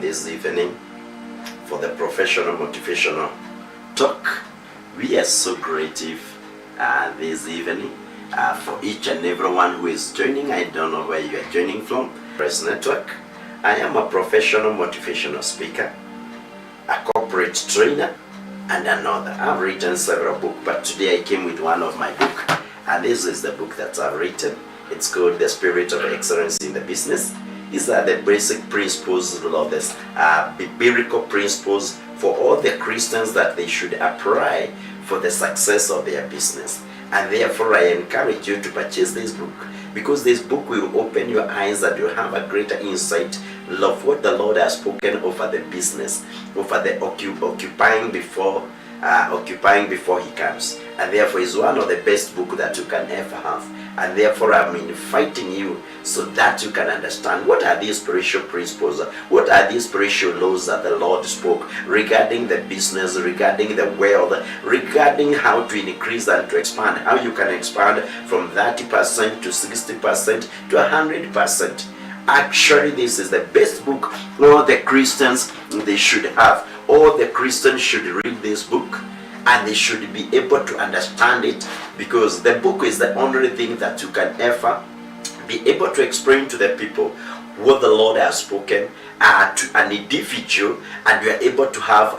welcome this evening for the professional motivational talk. We are so grateful this evening for each and everyone who is joining. I don't know where you are joining from. Press Network. I am a professional motivational speaker, a corporate trainer, and another. I've written several books, but today I came with one of my books, and this is the book that I've written. It's called The Spirit of Excellence in the Business. These are the basic principles of this biblical principles for all the Christians that they should apply for the success of their business. And therefore I encourage you to purchase this book, because this book will open your eyes and you'll have a greater insight of what the Lord has spoken over the business, over the occupying before he comes. And therefore is one of the best books that you can ever have. And therefore I'm inviting you so that you can understand what are these spiritual principles, what are these spiritual laws that the Lord spoke regarding the business, regarding the wealth, regarding how to increase and to expand, how you can expand from 30% to 60% to 100%. Actually, this is the best book all the Christians they should have. All the Christians should read this book, and they should be able to understand it, because the book is the only thing that you can ever be able to explain to the people what the Lord has spoken to an individual, and you are able to have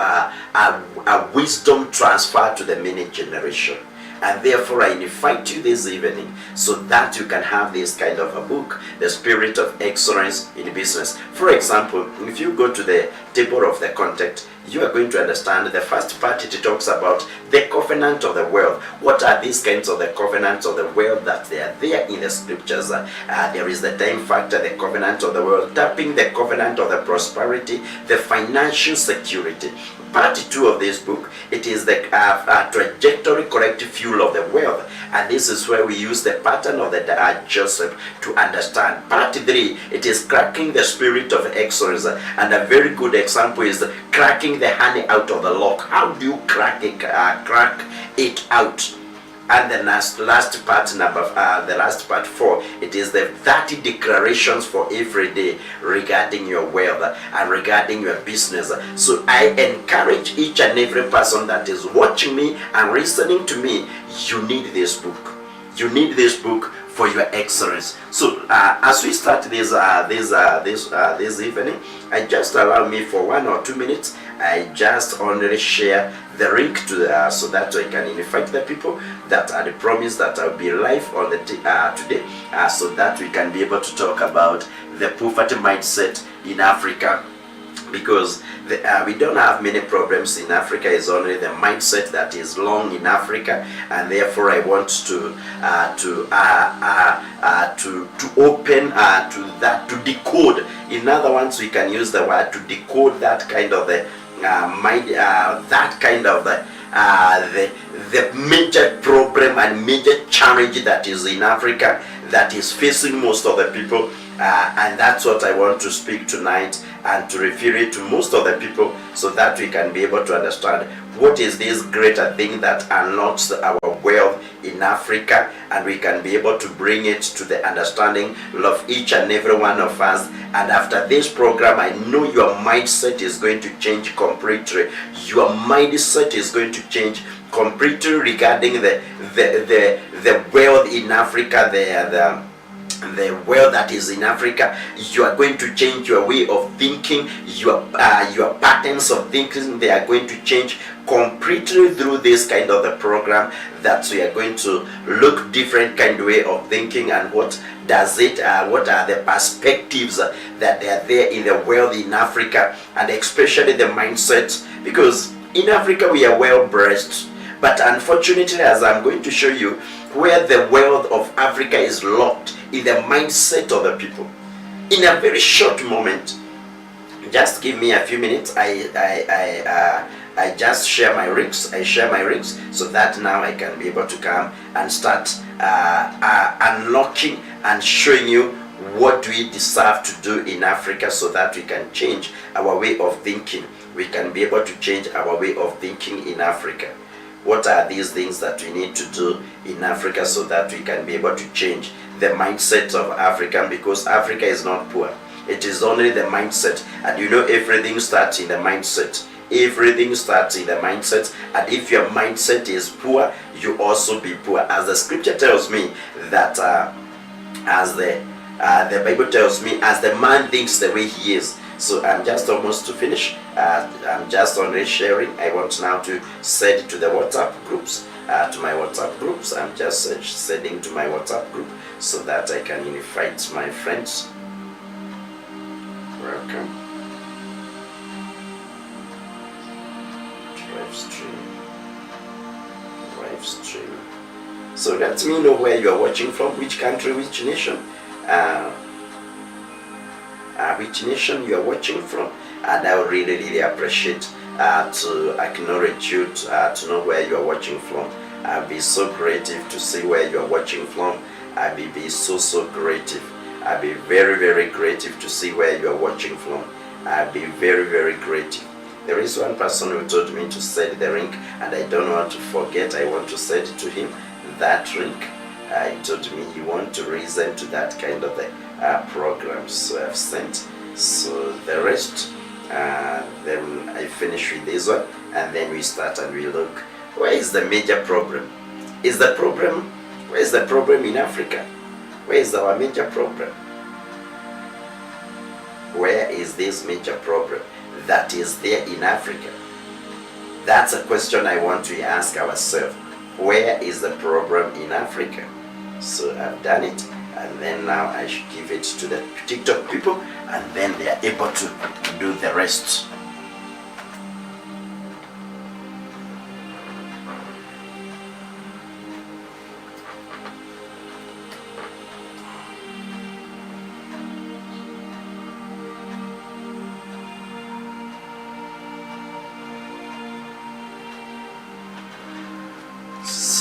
a wisdom transfer to the many generation. And therefore I invite you this evening so that you can have this kind of a book, The Spirit of Excellence in Business. For example, if you go to the table of the content, you are going to understand the first part. It talks about the covenant of the wealth. What are these kinds of the covenants of the wealth that they are there in the scriptures? There is the time factor, the covenant of the wealth, tapping the covenant of the prosperity, the financial security. Part 2 of this book, it is the trajectory corrective fuel of the wealth, and this is where we use the pattern of the Joseph to understand. Part 3, it is cracking the spirit of excellence, and a very good example is cracking the honey out of the lock. How do you crack it out? And the last part, the last part 4, it is the 30 declarations for every day regarding your wealth and regarding your business. So I encourage each and every person that is watching me and listening to me, you need this book. You need this book for your excellence. So as we start this evening, I just allow me for 1 or 2 minutes. I just only share the link to so that I can invite the people that are the promise that I'll be live on the today, so that we can be able to talk about the poverty mindset in Africa, because we don't have many problems in Africa. It's only the mindset that is wrong in Africa, and therefore I want to open to that, to decode. In other words, we can use the word to decode that kind of the that kind of the major problem and major challenge that is in Africa, that is facing most of the people, and that's what I want to speak tonight, and to refer it to most of the people, so that we can be able to understand what is this greater thing that unlocks our wealth in Africa, and we can be able to bring it to the understanding of each and every one of us. And after this program, I know your mindset is going to change completely. Your mindset is going to change completely regarding the wealth in Africa, the wealth that is in Africa. You are going to change your way of thinking, your patterns of thinking. They are going to change completely through this kind of the program, that we are going to look different kind of way of thinking, and what does it what are the perspectives that they are there in the wealth in Africa, and especially the mindset, because in Africa we are well blessed, but unfortunately, as I'm going to show you, where the wealth of Africa is locked in the mindset of the people. In a very short moment, just give me a few minutes. I just share my links. I share my links so that now I can be able to come and start unlocking and showing you what we deserve to do in Africa, so that we can change our way of thinking. We can be able to change our way of thinking in Africa. What are these things that we need to do in Africa so that we can be able to change the mindset of African? Because Africa is not poor. It is only the mindset. And you know, everything starts in the mindset. Everything starts in the mindset. And if your mindset is poor, you also be poor. As the scripture tells me that as the Bible tells me, as the man thinks the way he is. So I'm just almost to finish. I'm just only sharing. I want now to send it to the WhatsApp groups. To my WhatsApp groups. I'm just sending to my WhatsApp group so that I can invite my friends. Welcome. Live stream. So let me know where you are watching from, which country, which nation. Which nation you are watching from, and I would really appreciate to acknowledge you, to know where you are watching from. I'll be so grateful to see where you are watching from. I'll be so grateful. I'll be very grateful to see where you are watching from. I'll be very grateful. There is one person who told me to send the link, and I don't want to forget. I want to send it to him, that link. He told me he wants to listen to that kind of program, so I've sent. So the rest, then I finish with this one, and then we start and we look. Where is the major problem? Where is the problem in Africa? Where is our major problem? Where is this major problem that is there in Africa? That's a question I want to ask ourselves. Where is the problem in Africa? So I've done it, and then now I should give it to the TikTok people, and then they are able to do the rest.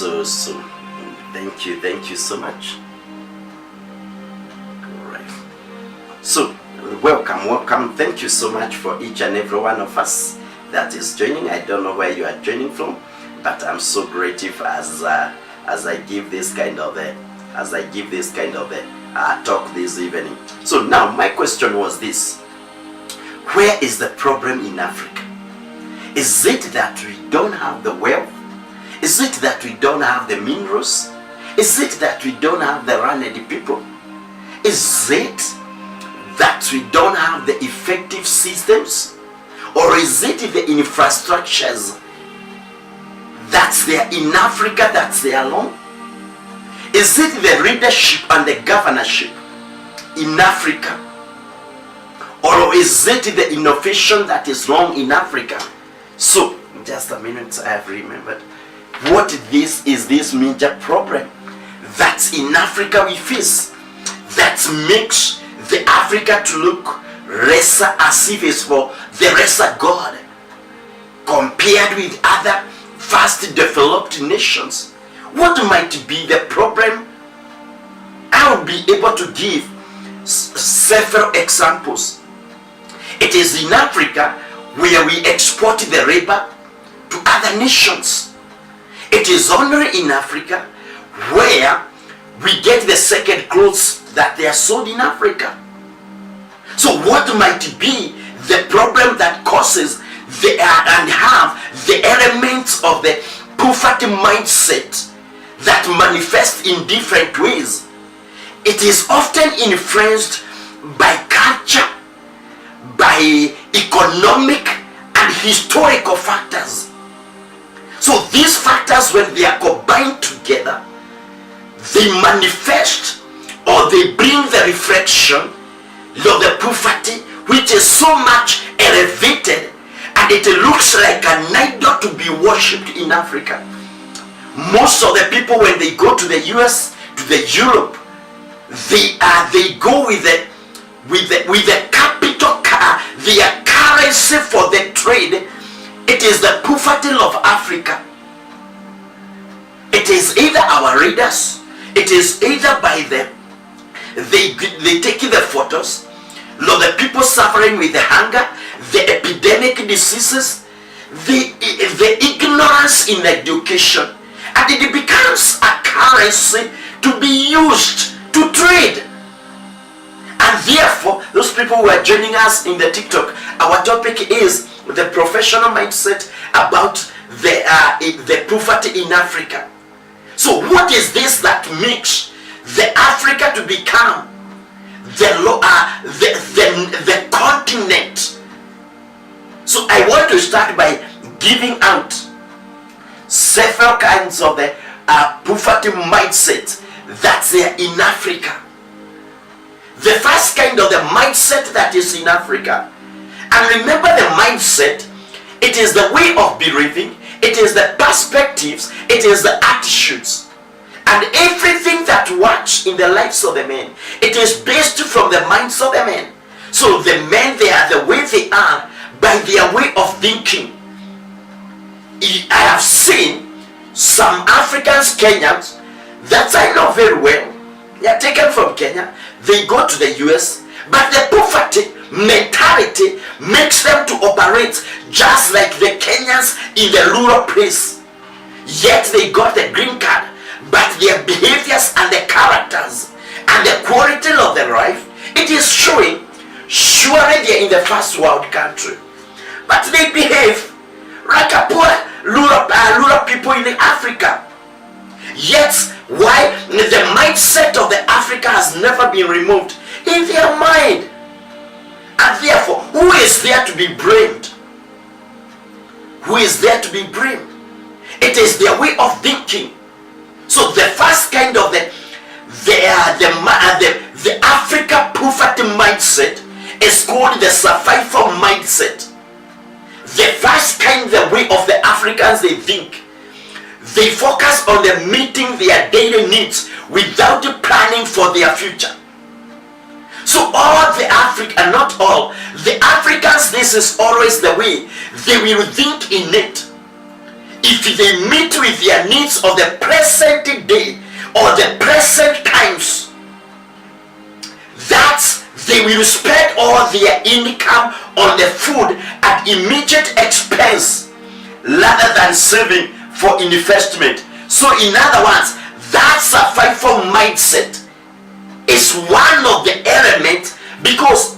So thank you so much. Right. So welcome. Thank you so much for each and every one of us that is joining. I don't know where you are joining from, but I'm so grateful as I give this kind of talk this evening. So now my question was this: where is the problem in Africa? Is it that we don't have the wealth? Is it that we don't have the minerals? Is it that we don't have the learned people? Is it that we don't have the effective systems? Or is it the infrastructures that's there in Africa that's there alone? Is it the leadership and the governorship in Africa? Or is it the innovation that is wrong in Africa? So, just a minute, I have remembered. What is this major problem that's in Africa we face, that makes the Africa to look lesser, as if it's for the lesser God compared with other fast developed nations? What might be the problem? I will be able to give several examples. It is in Africa where we export the labor to other nations. It is only in Africa where we get the second clothes that they are sold in Africa. So what might be the problem that causes and have the elements of the poverty mindset that manifest in different ways? It is often influenced by culture, by economic and historical factors. So these factors, when they are combined together, they manifest or they bring the reflection of the poverty, which is so much elevated, and it looks like an idol to be worshipped in Africa. Most of the people, when they go to the US, to the Europe, they go with the capital, their currency for the trade. It is the poverty of Africa. It is either our readers, it is either by them, they take the photos of the people suffering with the hunger, the epidemic diseases, the ignorance in education, and it becomes a currency to be used to trade. And therefore, those people who are joining us in the TikTok, our topic is the professional mindset about the poverty in Africa. So what is this that makes the Africa to become the continent? So I want to start by giving out several kinds of the poverty mindset that's there in Africa. The first kind of the mindset that is in Africa, and remember the mindset, it is the way of believing, it is the perspectives, it is the attitudes, and everything that works in the lives of the men, it is based from the minds of the men. So the men, they are the way they are by their way of thinking. I have seen some Africans, Kenyans, that I know very well. They are taken from Kenya, they go to the US, but the poverty mentality makes them to operate just like the Kenyans in the rural place. Yet they got the green card, but their behaviors and the characters and the quality of their life, it is showing. Surely they are in the first world country, but they behave like a poor rural people in Africa. Yet, why? The mindset of the Africa has never been removed in their mind. And therefore, who is there to be blamed? Who is there to be blamed? It is their way of thinking. So the first kind of the Africa poverty mindset is called the survival mindset. The first kind, the way of the Africans, they think. They focus on the meeting their daily needs without planning for their future. So all the African, not all, the Africans, this is always the way they will think in it. If they meet with their needs of the present day or the present times, that they will spend all their income on the food at immediate expense rather than saving for investment. So in other words, that survival mindset is one of the elements, because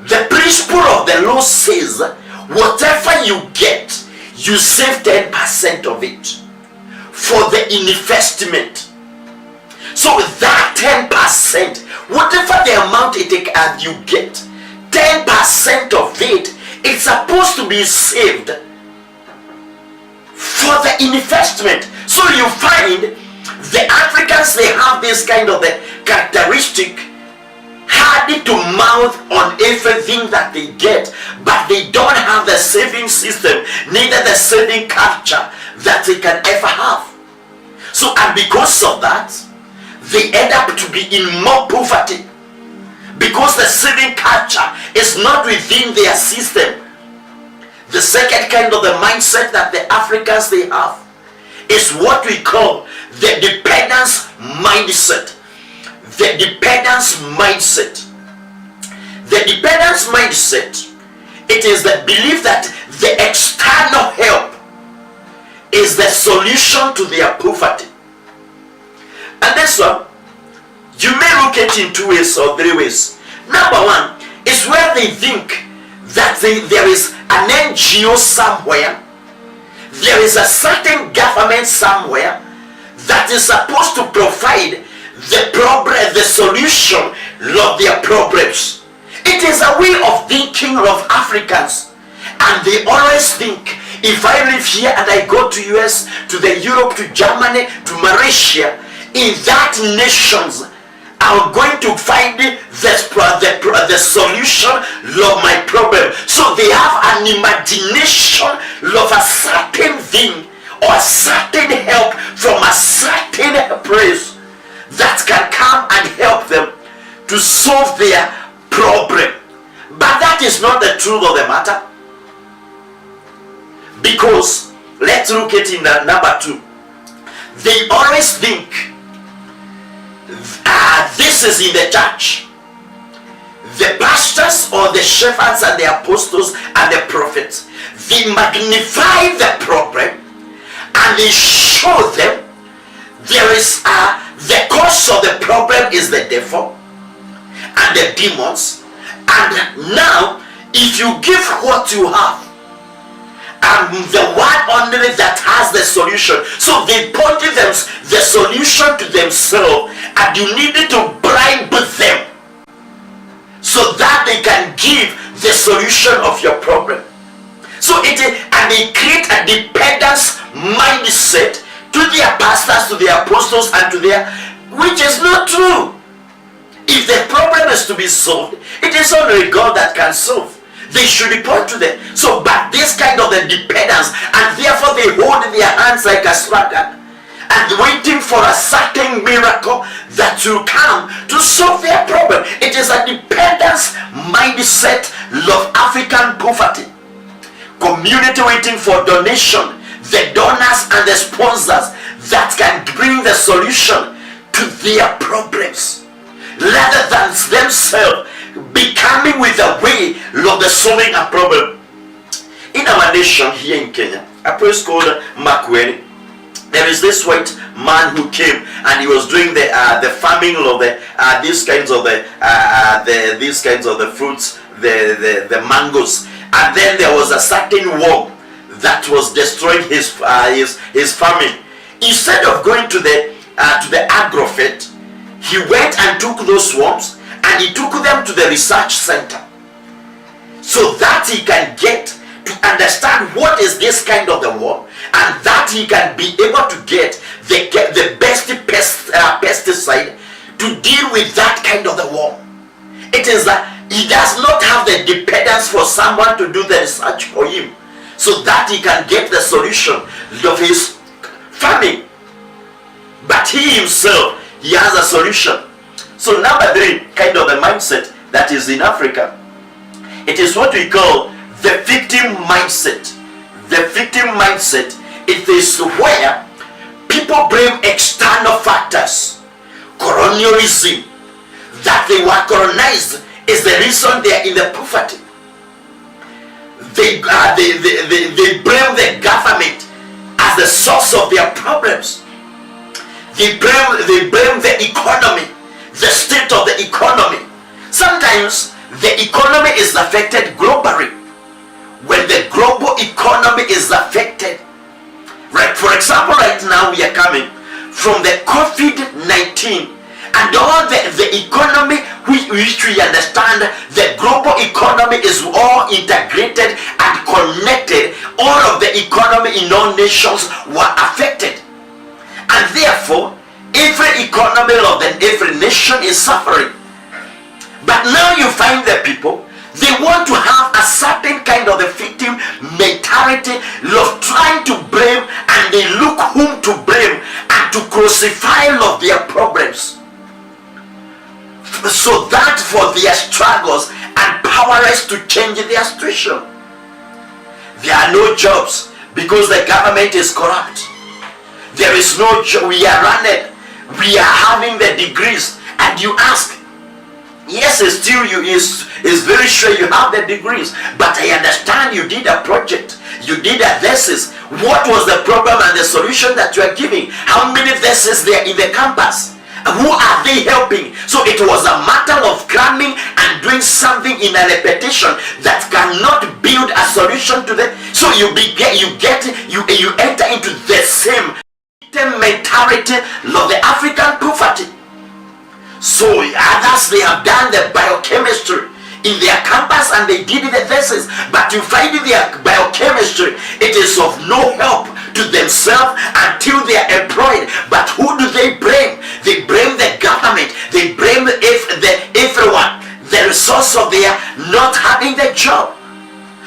the principle of the law says whatever you get, you save 10% of it for the investment. So that 10%, whatever the amount you get, 10% of it is supposed to be saved for the investment. So you find the Africans, they have this kind of the characteristic, hard to mouth on everything that they get, but they don't have the saving system, neither the saving culture that they can ever have. So, and because of that, they end up to be in more poverty, because the saving culture is not within their system. The second kind of the mindset that the Africans they have is what we call the dependence mindset. The dependence mindset. The dependence mindset, it is the belief that the external help is the solution to their poverty. And this one, you may look at it in 2 ways or 3 ways. Number one is where they think that there is an NGO somewhere, there is a certain government somewhere that is supposed to provide the solution of their problems. It is a way of thinking of Africans, and they always think, if I live here and I go to US, to the Europe, to Germany, to Malaysia, in that nations, I'm going to find the solution of my problem. So they have an imagination of a certain thing or a certain help from a certain place that can come and help them to solve their problem. But that is not the truth of the matter, because let's look at in number 2. They always think this is in the church. The pastors or the shepherds and the apostles and the prophets, they magnify the problem and they show them there is the cause of the problem is the devil, and the demons. And now, if you give what you have, and the one only that has the solution, so they pointed them the solution to themselves, and you needed to bribe them so that they can give the solution of your problem. So and they create a dependence mindset to their pastors, to their apostles, and to their, which is not true. If the problem is to be solved, it is only God that can solve. They should report to them. So, but this kind of the dependence, and therefore they hold their hands like a sluggard, and waiting for a certain miracle that will come to solve their problem. It is a dependence mindset of African poverty. Community waiting for donation, the donors and the sponsors that can bring the solution to their problems, rather than themselves becoming with a way of the solving a problem. In our nation here in Kenya, a place called Makueni, there is this white man who came and he was doing the farming of the these kinds of the fruits, the mangoes, and then there was a certain worm that was destroying his farming. Instead of going to the agrovet, he went and took those worms and he took them to the research center so that he can get to understand what is this kind of the worm, and that he can be able to get the best pesticide to deal with that kind of the worm. It is that he does not have the dependence for someone to do the research for him so that he can get the solution of his farming, but he himself, he has a solution. So number 3, kind of the mindset that is in Africa, it is what we call the victim mindset. The victim mindset, it is where people blame external factors. Colonialism, that they were colonized, is the reason they are in the poverty. They blame the government as the source of their problems. They blame the economy, the state of the economy. Sometimes the economy is affected globally. When the global economy is affected, right? For example, right now we are coming from the COVID-19, and all the economy which we understand, the global economy is all integrated and connected. All of the economy in all nations were affected, and therefore every economy of every nation is suffering. But now you find the people, they want to have a certain kind of the victim mentality of trying to blame, and they look whom to blame and to crucify all of their problems, so that for their struggles and powerless to change their situation. There are no jobs because the government is corrupt. There is no job. We are running. We are having the degrees, and you ask, yes, it's still you is very sure you have the degrees, but I understand you did a project, you did a thesis. What was the problem and the solution that you are giving? How many theses there in the campus? Who are they helping? So it was a matter of cramming and doing something in a repetition that cannot build a solution to the. So you enter into the same mentality of the African poverty. So others, they have done the biochemistry in their campus and they did the thesis, but you find in their biochemistry it is of no help to themselves until they are employed. But who do they blame? They blame the government. They blame everyone, the resource of their not having the job.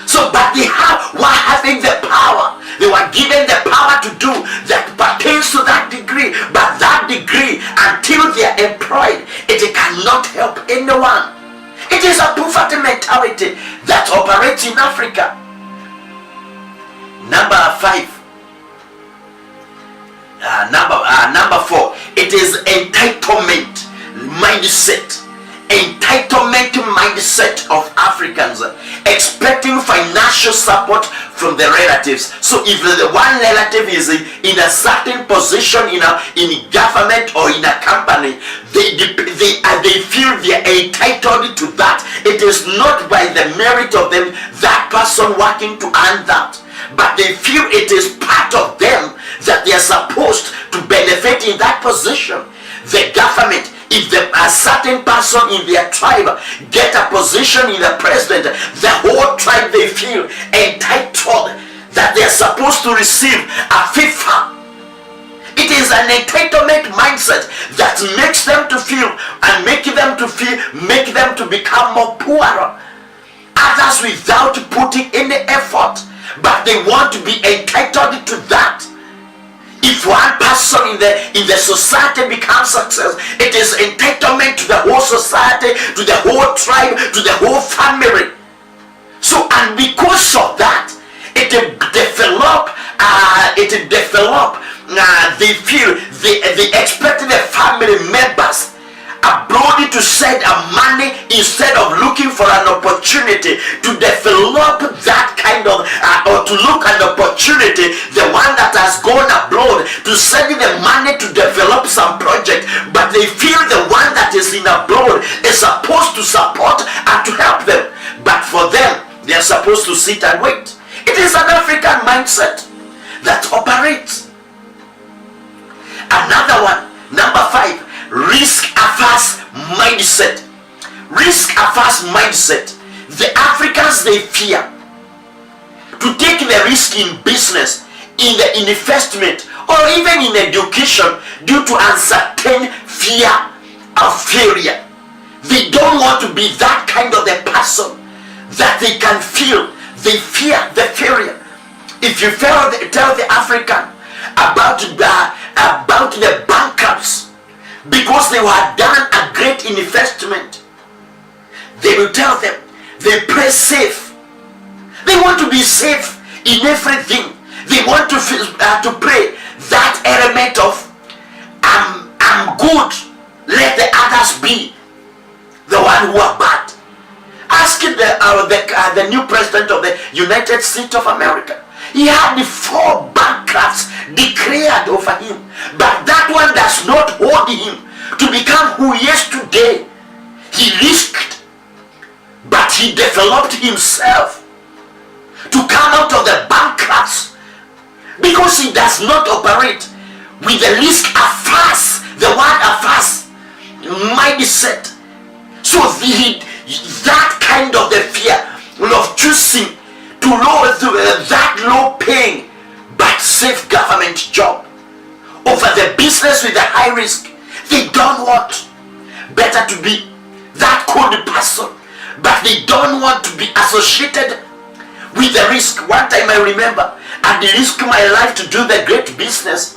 So but they were having the power. They were given the power to do that pertains to that degree, but that degree, until they are employed, it cannot help anyone. It is a poverty mentality that operates in Africa. Number 4, it is entitlement mindset of Africans, expecting financial financial support from the relatives. So if the one relative is in a certain position in government or in a company, they feel they are entitled to that. It is not by the merit of them, that person working to earn that, but they feel it is part of them that they are supposed to benefit in that position. The government, if a certain person in their tribe get a position in the president, the whole tribe, they feel entitled that they are supposed to receive a FIFA. It is an entitlement mindset that makes them to feel and make them to become more poorer. Others without putting any effort, but they want to be entitled to that. If one person in the society becomes success, it is entitlement to the whole society, to the whole tribe, to the whole family. So, and because of that, they feel they expect the family members abroad to send money instead of looking for an opportunity to develop that kind of or to look at the opportunity, the one that has gone abroad, to send the money to develop some project, but they feel the one that is in abroad is supposed to support and to help them, but for them they are supposed to sit and wait. It is an African mindset that operates. Another one, number 5, risk-averse mindset. Risk-averse mindset. The Africans, they fear to take the risk in business, in investment, or even in education due to uncertain fear of failure. They don't want to be that kind of the person that they can feel. They fear the failure. If you tell the African about the bankrupts, because they were done a great investment, they will tell them they play safe. They want to be safe in everything. They want to play that element of I'm good, let the others be the one who are bad. Ask the new president of the United States of America. He had 4 bankrupts declared over him, but that one does not hold him to become who he is today. He risked, but he developed himself to come out of the bankrupts because he does not operate with the risk-averse, the word-averse mindset. So that kind of the fear of choosing that low paying but safe government job over the business with the high risk. They don't want. Better to be that cold person, but they don't want to be associated with the risk. One time I remember I risked my life to do the great business,